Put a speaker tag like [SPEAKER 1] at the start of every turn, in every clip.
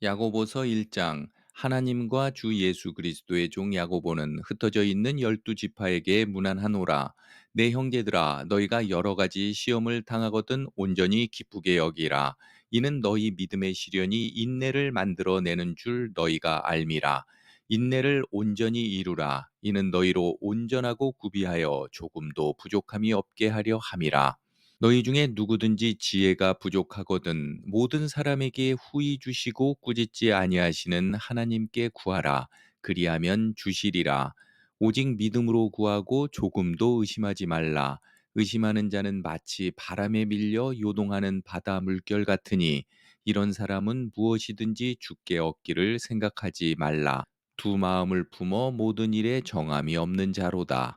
[SPEAKER 1] 야고보서 1장. 하나님과 주 예수 그리스도의 종 야고보는 흩어져 있는 열두 지파에게 문안하노라. 내 형제들아, 너희가 여러 가지 시험을 당하거든 온전히 기쁘게 여기라. 이는 너희 믿음의 시련이 인내를 만들어 내는 줄 너희가 알미라. 인내를 온전히 이루라. 이는 너희로 온전하고 구비하여 조금도 부족함이 없게 하려 함이라. 너희 중에 누구든지 지혜가 부족하거든 모든 사람에게 후히 주시고 꾸짖지 아니하시는 하나님께 구하라. 그리하면 주시리라. 오직 믿음으로 구하고 조금도 의심하지 말라. 의심하는 자는 마치 바람에 밀려 요동하는 바다 물결 같으니 이런 사람은 무엇이든지 주께 얻기를 생각하지 말라. 두 마음을 품어 모든 일에 정함이 없는 자로다.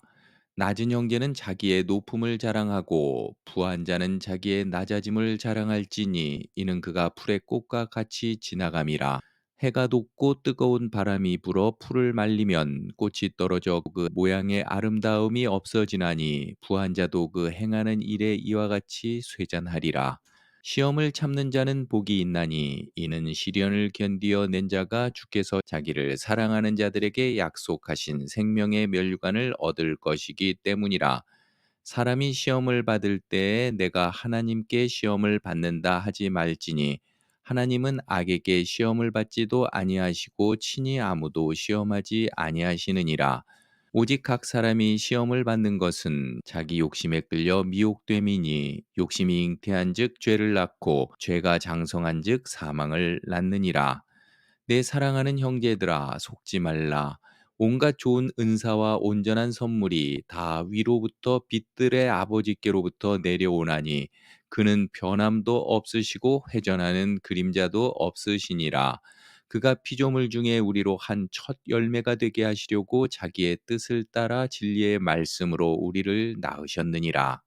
[SPEAKER 1] 낮은 형제는 자기의 높음을 자랑하고 부한 자는 자기의 낮아짐을 자랑할지니 이는 그가 풀의 꽃과 같이 지나감이라. 해가 돋고 뜨거운 바람이 불어 풀을 말리면 꽃이 떨어져 그 모양의 아름다움이 없어지나니 부한 자도 그 행하는 일에 이와 같이 쇠잔하리라. 시험을 참는 자는 복이 있나니 이는 시련을 견디어 낸 자가 주께서 자기를 사랑하는 자들에게 약속하신 생명의 면류관을 얻을 것이기 때문이라. 사람이 시험을 받을 때에 내가 하나님께 시험을 받는다 하지 말지니 하나님은 악에게 시험을 받지도 아니하시고 친히 아무도 시험하지 아니하시느니라. 오직 각 사람이 시험을 받는 것은 자기 욕심에 끌려 미혹됨이니 욕심이 잉태한즉 죄를 낳고 죄가 장성한즉 사망을 낳느니라. 내 사랑하는 형제들아 속지 말라. 온갖 좋은 은사와 온전한 선물이 다 위로부터 빛들의 아버지께로부터 내려오나니 그는 변함도 없으시고 회전하는 그림자도 없으시니라. 그가 피조물 중에 우리로 한 첫 열매가 되게 하시려고 자기의 뜻을 따라 진리의 말씀으로 우리를 낳으셨느니라.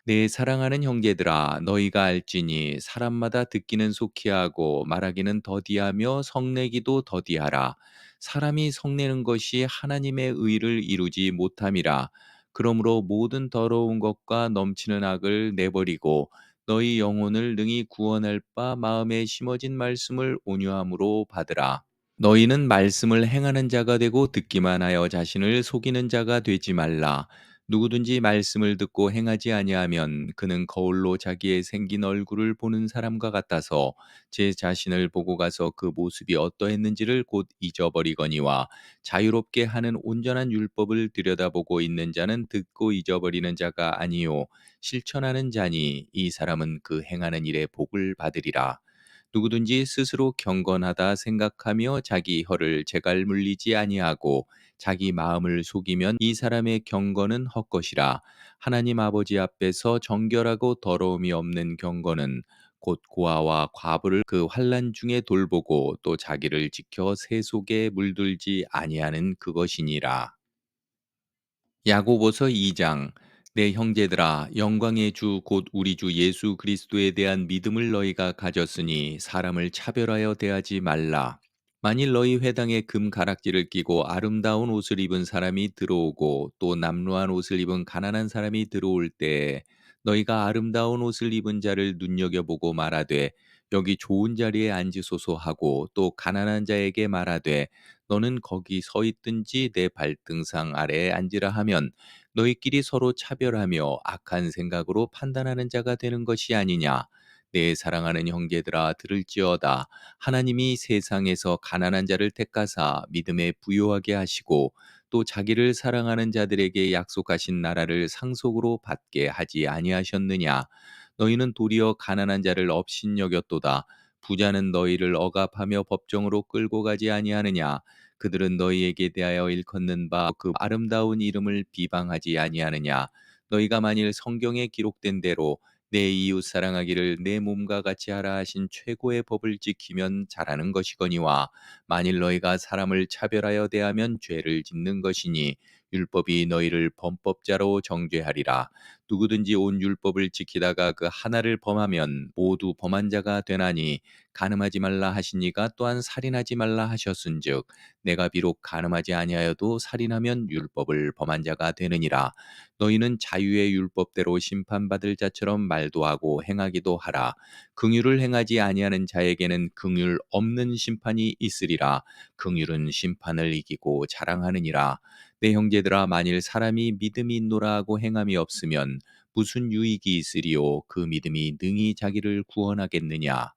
[SPEAKER 1] 내 사랑하는 형제들아, 너희가 알지니 사람마다 듣기는 속히 하고 말하기는 더디하며 성내기도 더디하라. 사람이 성내는 것이 하나님의 의를 이루지 못함이라. 그러므로 모든 더러운 것과 넘치는 악을 내버리고 너희 영혼을 능히 구원할 바 마음에 심어진 말씀을 온유함으로 받으라. 너희는 말씀을 행하는 자가 되고 듣기만 하여 자신을 속이는 자가 되지 말라. 누구든지 말씀을 듣고 행하지 아니하면 그는 거울로 자기의 생긴 얼굴을 보는 사람과 같아서 제 자신을 보고 가서 그 모습이 어떠했는지를 곧 잊어버리거니와 자유롭게 하는 온전한 율법을 들여다보고 있는 자는 듣고 잊어버리는 자가 아니요 실천하는 자니 이 사람은 그 행하는 일에 복을 받으리라. 누구든지 스스로 경건하다 생각하며 자기 혀를 제갈 물리지 아니하고 자기 마음을 속이면 이 사람의 경건은 헛것이라. 하나님 아버지 앞에서 정결하고 더러움이 없는 경건은 곧 고아와 과부를 그 환난 중에 돌보고 또 자기를 지켜 새 속에 물들지 아니하는 그것이니라. 야고보서 2장. 내 형제들아, 영광의 주 곧 우리 주 예수 그리스도에 대한 믿음을 너희가 가졌으니 사람을 차별하여 대하지 말라. 만일 너희 회당에 금 가락지를 끼고 아름다운 옷을 입은 사람이 들어오고 또 남루한 옷을 입은 가난한 사람이 들어올 때에 너희가 아름다운 옷을 입은 자를 눈여겨보고 말하되 여기 좋은 자리에 앉으소서 하고 또 가난한 자에게 말하되 너는 거기 서 있든지 내 발등상 아래에 앉으라 하면 너희끼리 서로 차별하며 악한 생각으로 판단하는 자가 되는 것이 아니냐. 내 사랑하는 형제들아 들을지어다. 하나님이 세상에서 가난한 자를 택하사 믿음에 부요하게 하시고 또 자기를 사랑하는 자들에게 약속하신 나라를 상속으로 받게 하지 아니하셨느냐. 너희는 도리어 가난한 자를 업신여겼도다. 부자는 너희를 억압하며 법정으로 끌고 가지 아니하느냐. 그들은 너희에게 대하여 일컫는 바 그 아름다운 이름을 비방하지 아니하느냐. 너희가 만일 성경에 기록된 대로 내 이웃 사랑하기를 내 몸과 같이 하라 하신 최고의 법을 지키면 잘하는 것이거니와 만일 너희가 사람을 차별하여 대하면 죄를 짓는 것이니 율법이 너희를 범법자로 정죄하리라. 누구든지 온 율법을 지키다가 그 하나를 범하면 모두 범한 자가 되나니 간음하지 말라 하시니가 또한 살인하지 말라 하셨은즉 내가 비록 간음하지 아니하여도 살인하면 율법을 범한 자가 되느니라. 너희는 자유의 율법대로 심판받을 자처럼 말도 하고 행하기도 하라. 긍휼을 행하지 아니하는 자에게는 긍휼 없는 심판이 있으리라. 긍휼은 심판을 이기고 자랑하느니라. 내 형제들아, 만일 사람이 믿음이 있노라 하고 행함이 없으면 무슨 유익이 있으리요? 그 믿음이 능히 자기를 구원하겠느냐?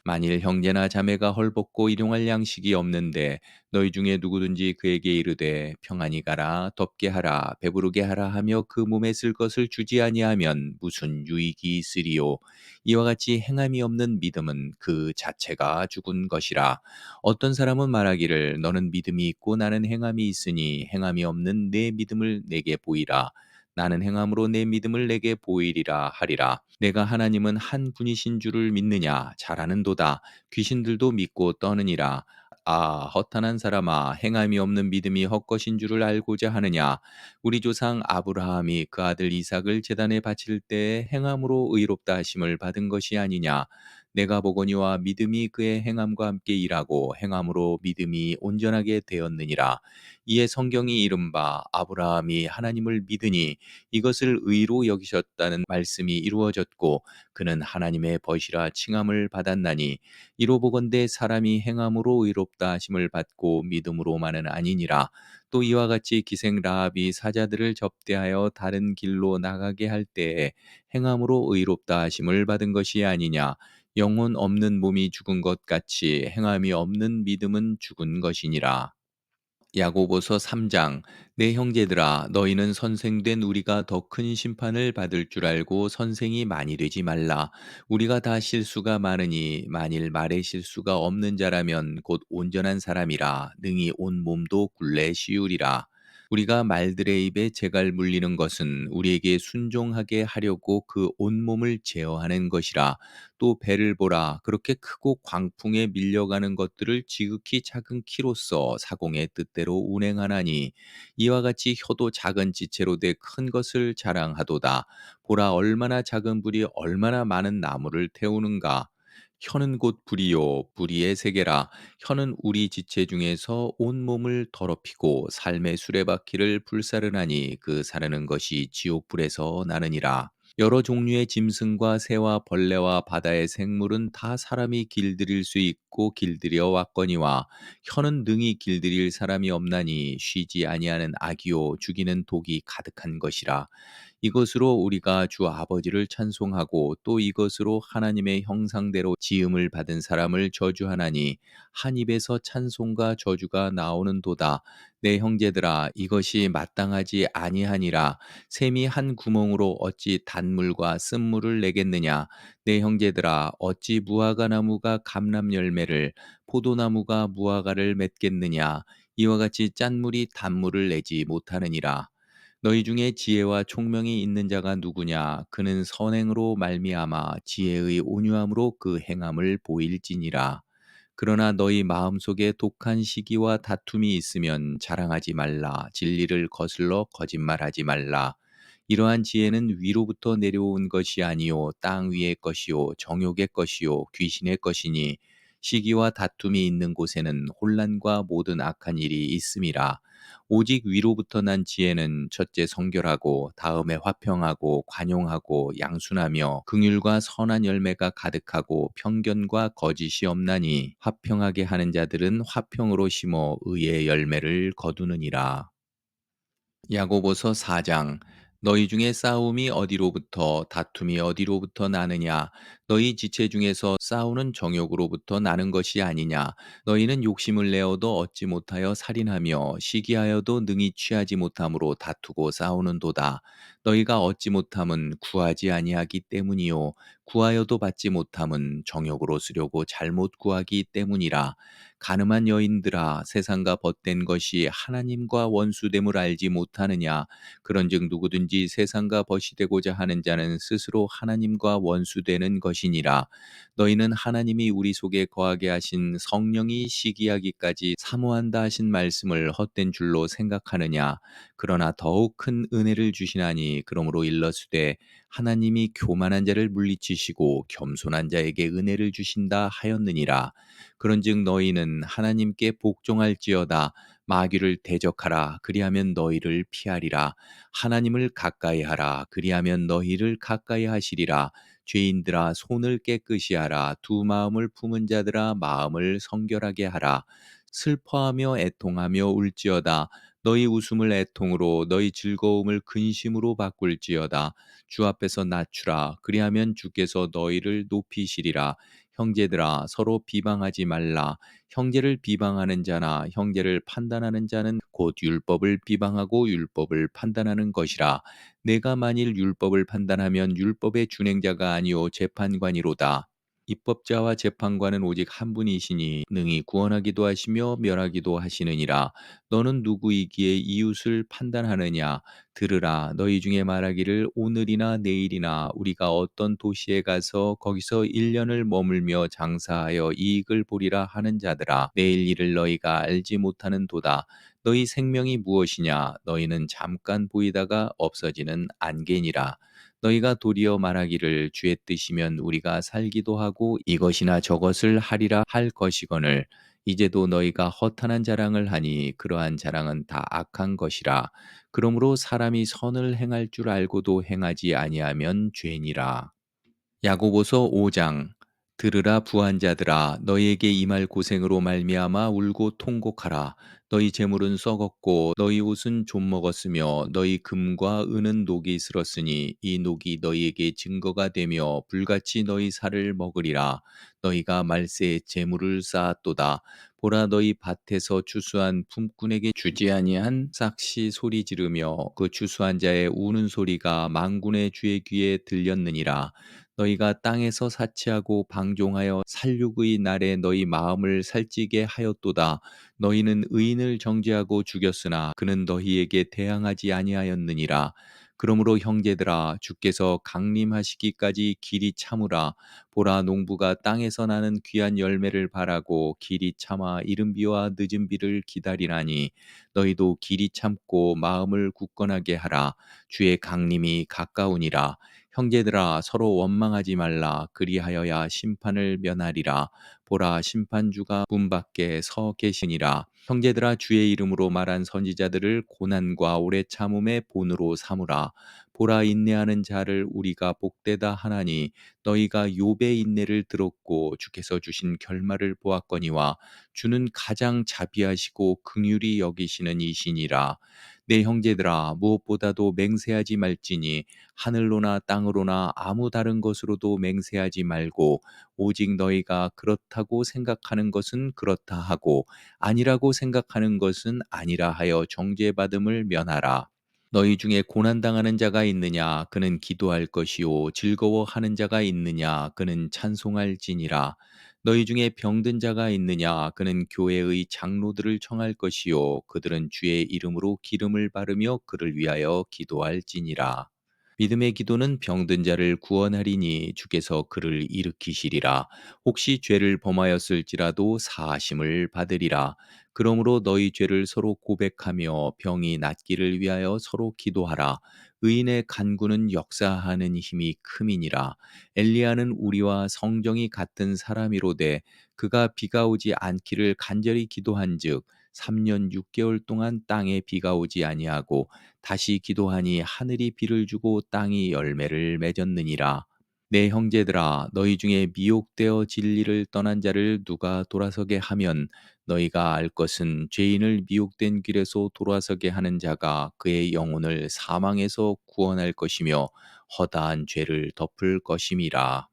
[SPEAKER 1] 만일 형제나 자매가 헐벗고 일용할 양식이 없는데 너희 중에 누구든지 그에게 이르되 평안히 가라, 덥게 하라, 배부르게 하라 하며 그 몸에 쓸 것을 주지 아니하면 무슨 유익이 있으리요? 이와 같이 행함이 없는 믿음은 그 자체가 죽은 것이라. 어떤 사람은 말하기를 너는 믿음이 있고 나는 행함이 있으니 행함이 없는 내 믿음을 내게 보이라. 나는 행함으로 내 믿음을 내게 보이리라 하리라. 내가 하나님은 한 분이신 줄을 믿느냐? 잘 아는도다. 귀신들도 믿고 떠느니라. 아, 허탄한 사람아, 행함이 없는 믿음이 헛것인 줄을 알고자 하느냐? 우리 조상 아브라함이 그 아들 이삭을 제단에 바칠 때에 행함으로 의롭다 하심을 받은 것이 아니냐? 내가 보거니와 믿음이 그의 행함과 함께 일하고 행함으로 믿음이 온전하게 되었느니라. 이에 성경이 이른바 아브라함이 하나님을 믿으니 이것을 의로 여기셨다는 말씀이 이루어졌고 그는 하나님의 벗이라 칭함을 받았나니 이로 보건대 사람이 행함으로 의롭다 하심을 받고 믿음으로만은 아니니라. 또 이와 같이 기생 라합이 사자들을 접대하여 다른 길로 나가게 할 때에 행함으로 의롭다 하심을 받은 것이 아니냐. 영혼 없는 몸이 죽은 것 같이 행함이 없는 믿음은 죽은 것이니라. 야고보서 3장. 내 형제들아, 너희는 선생된 우리가 더 큰 심판을 받을 줄 알고 선생이 많이 되지 말라. 우리가 다 실수가 많으니 만일 말에 실수가 없는 자라면 곧 온전한 사람이라 능히 온 몸도 굴레 씌우리라. 우리가 말들의 입에 재갈 물리는 것은 우리에게 순종하게 하려고 그 온몸을 제어하는 것이라. 또 배를 보라. 그렇게 크고 광풍에 밀려가는 것들을 지극히 작은 키로써 사공의 뜻대로 운행하나니 이와 같이 혀도 작은 지체로 돼 큰 것을 자랑하도다. 보라, 얼마나 작은 불이 얼마나 많은 나무를 태우는가. 혀는 곧 불이요 불의의 세계라. 혀는 우리 지체 중에서 온 몸을 더럽히고 삶의 수레바퀴를 불사르나니 그 사르는 것이 지옥불에서 나느니라. 여러 종류의 짐승과 새와 벌레와 바다의 생물은 다 사람이 길들일 수 있고 길들여 왔거니와 혀는 능히 길들일 사람이 없나니 쉬지 아니하는 악이요 죽이는 독이 가득한 것이라. 이것으로 우리가 주 아버지를 찬송하고 또 이것으로 하나님의 형상대로 지음을 받은 사람을 저주하나니 한 입에서 찬송과 저주가 나오는도다. 내 형제들아, 이것이 마땅하지 아니하니라. 샘이 한 구멍으로 어찌 단물과 쓴물을 내겠느냐? 내 형제들아, 어찌 무화과 나무가 감람 열매를, 포도나무가 무화과를 맺겠느냐? 이와 같이 짠물이 단물을 내지 못하느니라. 너희 중에 지혜와 총명이 있는 자가 누구냐? 그는 선행으로 말미암아 지혜의 온유함으로 그 행함을 보일지니라. 그러나 너희 마음속에 독한 시기와 다툼이 있으면 자랑하지 말라. 진리를 거슬러 거짓말하지 말라. 이러한 지혜는 위로부터 내려온 것이 아니요 땅 위의 것이요 정욕의 것이요 귀신의 것이니 시기와 다툼이 있는 곳에는 혼란과 모든 악한 일이 있음이라. 오직 위로부터 난 지혜는 첫째 성결하고 다음에 화평하고 관용하고 양순하며 긍휼과 선한 열매가 가득하고 편견과 거짓이 없나니 화평하게 하는 자들은 화평으로 심어 의의 열매를 거두느니라. 야고보서 4장. 너희 중에 싸움이 어디로부터 다툼이 어디로부터 나느냐? 너희 지체 중에서 싸우는 정욕으로부터 나는 것이 아니냐? 너희는 욕심을 내어도 얻지 못하여 살인하며 시기하여도 능히 취하지 못함으로 다투고 싸우는도다. 너희가 얻지 못함은 구하지 아니하기 때문이요 구하여도 받지 못함은 정욕으로 쓰려고 잘못 구하기 때문이라. 가늠한 여인들아, 세상과 벗된 것이 하나님과 원수됨을 알지 못하느냐? 그런즉 누구든지 세상과 벗이 되고자 하는 자는 스스로 하나님과 원수되는 것이 것이니라. 너희는 하나님이 우리 속에 거하게 하신 성령이 시기하기까지 사모한다 하신 말씀을 헛된 줄로 생각하느냐. 그러나 더욱 큰 은혜를 주시나니 그러므로 일러스되 하나님이 교만한 자를 물리치시고 겸손한 자에게 은혜를 주신다 하였느니라. 그런즉 너희는 하나님께 복종할지어다. 마귀를 대적하라. 그리하면 너희를 피하리라. 하나님을 가까이 하라. 그리하면 너희를 가까이 하시리라. 죄인들아 손을 깨끗이 하라. 두 마음을 품은 자들아 마음을 성결하게 하라. 슬퍼하며 애통하며 울지어다. 너희 웃음을 애통으로 너희 즐거움을 근심으로 바꿀지어다. 주 앞에서 낮추라. 그리하면 주께서 너희를 높이시리라. 형제들아 서로 비방하지 말라. 형제를 비방하는 자나 형제를 판단하는 자는 곧 율법을 비방하고 율법을 판단하는 것이라. 내가 만일 율법을 판단하면 율법의 준행자가 아니요 재판관이로다. 입법자와 재판관은 오직 한 분이시니 능히 구원하기도 하시며 멸하기도 하시느니라. 너는 누구이기에 이웃을 판단하느냐. 들으라. 너희 중에 말하기를 오늘이나 내일이나 우리가 어떤 도시에 가서 거기서 1년을 머물며 장사하여 이익을 보리라 하는 자들아. 내일 일을 너희가 알지 못하는 도다. 너희 생명이 무엇이냐. 너희는 잠깐 보이다가 없어지는 안개니라. 너희가 도리어 말하기를 주의 뜻이면 우리가 살기도 하고 이것이나 저것을 하리라 할 것이거늘 이제도 너희가 허탄한 자랑을 하니 그러한 자랑은 다 악한 것이라. 그러므로 사람이 선을 행할 줄 알고도 행하지 아니하면 죄니라. 야고보서 5장. 들으라 부한 자들아 너희에게 임할 고생으로 말미암아 울고 통곡하라. 너희 재물은 썩었고 너희 옷은 좀 먹었으며 너희 금과 은은 녹이 슬었으니 이 녹이 너희에게 증거가 되며 불같이 너희 살을 먹으리라. 너희가 말세에 재물을 쌓았도다. 보라 너희 밭에서 추수한 품꾼에게 주지 아니한 싹시 소리 지르며 그 추수한 자의 우는 소리가 만군의 주의 귀에 들렸느니라. 너희가 땅에서 사치하고 방종하여 살육의 날에 너희 마음을 살찌게 하였도다. 너희는 의인을 정죄하고 죽였으나 그는 너희에게 대항하지 아니하였느니라. 그러므로 형제들아 주께서 강림하시기까지 길이 참으라. 보라 농부가 땅에서 나는 귀한 열매를 바라고 길이 참아 이른 비와 늦은 비를 기다리나니 너희도 길이 참고 마음을 굳건하게 하라. 주의 강림이 가까우니라. 형제들아 서로 원망하지 말라. 그리하여야 심판을 면하리라. 보라 심판주가 문 밖에 서 계시니라. 형제들아 주의 이름으로 말한 선지자들을 고난과 오래 참음의 본으로 삼으라. 보라 인내하는 자를 우리가 복되다 하나니 너희가 욥의 인내를 들었고 주께서 주신 결말을 보았거니와 주는 가장 자비하시고 긍휼히 여기시는 이시니라. 내 형제들아 무엇보다도 맹세하지 말지니 하늘로나 땅으로나 아무 다른 것으로도 맹세하지 말고 오직 너희가 그렇다고 생각하는 것은 그렇다 하고 아니라고 생각하는 것은 아니라 하여 정죄받음을 면하라. 너희 중에 고난당하는 자가 있느냐 그는 기도할 것이요 즐거워하는 자가 있느냐 그는 찬송할지니라. 너희 중에 병든 자가 있느냐 그는 교회의 장로들을 청할 것이요 그들은 주의 이름으로 기름을 바르며 그를 위하여 기도할지니라. 믿음의 기도는 병든 자를 구원하리니 주께서 그를 일으키시리라. 혹시 죄를 범하였을지라도 사하심을 받으리라. 그러므로 너희 죄를 서로 고백하며 병이 낫기를 위하여 서로 기도하라. 의인의 간구는 역사하는 힘이 큼이니라. 엘리야는 우리와 성정이 같은 사람이로되 그가 비가 오지 않기를 간절히 기도한즉 3년 6개월 동안 땅에 비가 오지 아니하고 다시 기도하니 하늘이 비를 주고 땅이 열매를 맺었느니라. 내 형제들아 너희 중에 미혹되어 진리를 떠난 자를 누가 돌아서게 하면 너희가 알 것은 죄인을 미혹된 길에서 돌아서게 하는 자가 그의 영혼을 사망에서 구원할 것이며 허다한 죄를 덮을 것임이라.